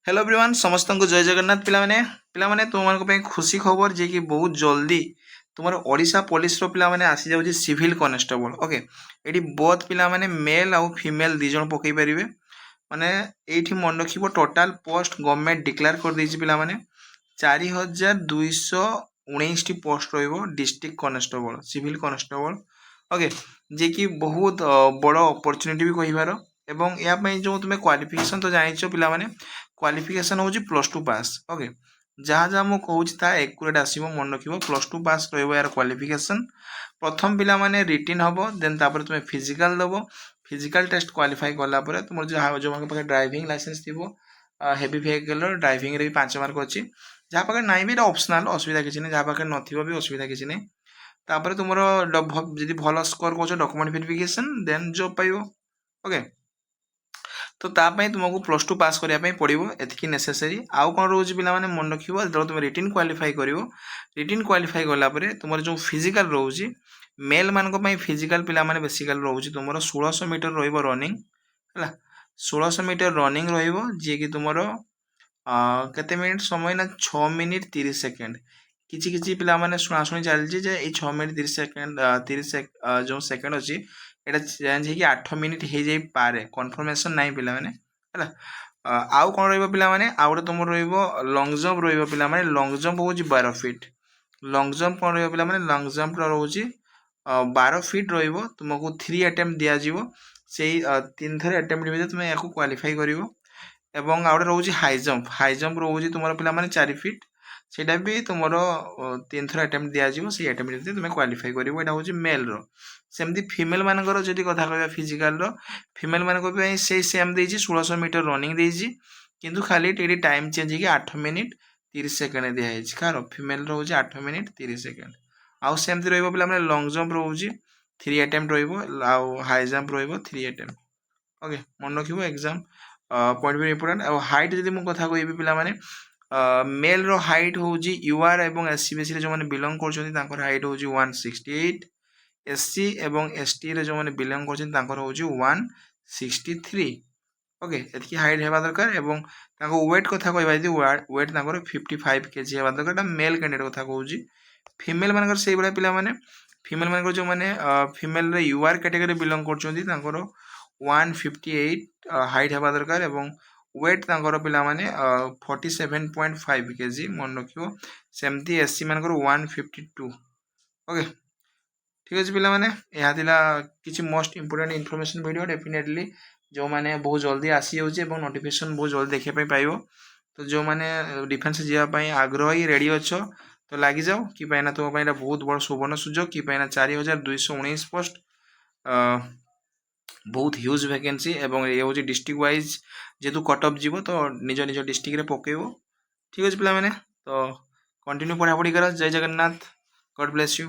Hello everyone समस्त को जय जगन्नाथ पिला माने तुम खुशी खबर जे कि बहुत जल्दी तुम ओडिशा पुलिस रो पिला माने आसी जाउची सिविल कॉन्स्टेबल ओके एटी बोथ पिला माने मेल आउ फीमेल दी जण पकई परिबे माने एठी मन रखिबो टोटल पोस्ट गवर्नमेंट डिक्लेयर कर देछि पिला माने 4219 टी पोस्ट रहिबो district constable civil constable okay जे कि बहुत बड़ अपॉर्चुनिटी भी कहिबार एवं या पई जो तुमे क्वालिफिकेशन तो जानिछो पिला माने क्वालिफिकेशन होची +2 पास ओके जहाँ जहाँ मु कहूँ ता एक्यूरेट आसीबो मन रखिबो +2 पास रहइबो यार क्वालिफिकेशन प्रथम पिला माने रिटन हबो देन तापर तुमे फिजिकल दबो फिजिकल टेस्ट क्वालिफाई करला परे तुमर जो माने पाखे ड्राइविंग लाइसेंस थिबो हेवी व्हीकल ड्राइविंग रे 5 मार्क अछि जहाँ पाखे नाइ भी ऑप्शनल असुविधा किछि नै जहाँ पाखे नथिबो भी असुविधा किछि नै तापर तुमरो जदि भलो स्कोर कोछ डॉक्यूमेंट वेरिफिकेशन देन जॉब पाइबो ओके तो तापाई तुमको +2 पास करने पड़ो एतिकी नेसेसरी आउ कौन रोज पिला माने मन रखिबो जो तुम रिटन क्वालिफाई करिवो रिटन क्वालिफाई गला परे तुमर जो फिजिकल रोजी मेल मान को पई फिजिकल पिला माने बेसिकल रोजी तुमर 1600 मीटर रहइबो रनिंग हला 1600 मीटर रनिंग रहइबो जे कि तुमर केते मिनिट समय ना 6 मिनिट 30 सेकंड किछि किछि पिला माने सुना सुनी चलछि जे ए 6 मिनिट 30 सेकंड 30 जो सेकंड अछि एटा चेंज हे कि 8 मिनिट हे जाई पारे कंफर्मेशन नाही पिला माने हला आउ कोन रहइबो पिला माने आउ रे तुम रहइबो लॉन्ग जंप रहइबो पिला माने लॉन्ग जंप होछि 12 फीट लॉन्ग जंप कोन रहइबो पिला माने लॉन्ग जंप रो होछि 12 फीट रहइबो तुमको 3 अटेम्प्ट दिया जिवो सेही 3 थर अटेम्प्ट भितर तुम याको क्वालिफाई करिवो एवं आउटे रोजी हाई जंप रोजी तुम पिला माने 4 फीट सेटा भी तुमर 3 थर अटेम्प्ट दिया जिवो से अटेम्प्ट भितर तुम क्वालिफाई करिवो एटा होछि मेल रो सेमती फीमेल मानकर जदि कथा कहबा फिजिकल रो फीमेल मानको भी से सेम देछि 1600 मीटर रनिंग देछि किंतु खाली टेडी टाइम चेंज कि 8 मिनिट 30 सेकंड दिया है कार फीमेल रो होछि 8 मिनिट 30 सेकंड आउ सेमती रहइबो पिला माने लॉन्ग जंप रो होछि 3 अटेम्प्ट रहइबो आउ हाई जंप रहइबो 3 अटेम्प्ट ओके मन रखिबो एग्जाम पॉइंट भी इंपोर्टेंट और हाइट जदि मु कथा कहबी पिला माने मेल रो हाइट होछि यूआर एवं एससीबीसी रे जो माने बिलोंग करछथि तांकर हाइट होछि 168 एससी एवं एसटी रे जो माने बिलोंग करछथि तांकर होछि 163 ओके एतकी हाइट हेबा दरकार एवं तांको वेट कथा कहबा यदि वेट तांकर 55 केजी हेबा दरकार एटा मेल कैंडिडेट कथा कहूछि फीमेल मानकर सेही बडा पिला माने फीमेल मानकर जो माने फीमेल रे यूआर कैटेगरी बिलोंग करछथि तांकर 158 हाइट हेबा दरकार एवं वेट तांकर पिला माने 47.5 केजी मन रखियो सेमती एससी मानकर 152 ओके ठीक अछि पिला माने एहा दिला किछि most important information video definitely जो माने बहुत जल्दी आसी होछि एवं नोटिफिकेशन बहुत जल्दी देखे पय पाइबो तो जो माने डिफेंस जिया पय आग्रही रेडी अछो तो लागि जाओ कि पैना तो पैना बहुत बड़ सुवर्ण सुजोग कि पैना 4219 पोस्ट बहुत ह्यूज वैकेंसी एवं ये होछि डिस्ट्रिक्ट वाइज जेतु कट ऑफ जीवो तो निज निज डिस्ट्रिक्ट रे पकेबो ठीक अछि पिला माने तो कंटिन्यू पढा पढी करा जय जगन्नाथ गॉड ब्लेस यू।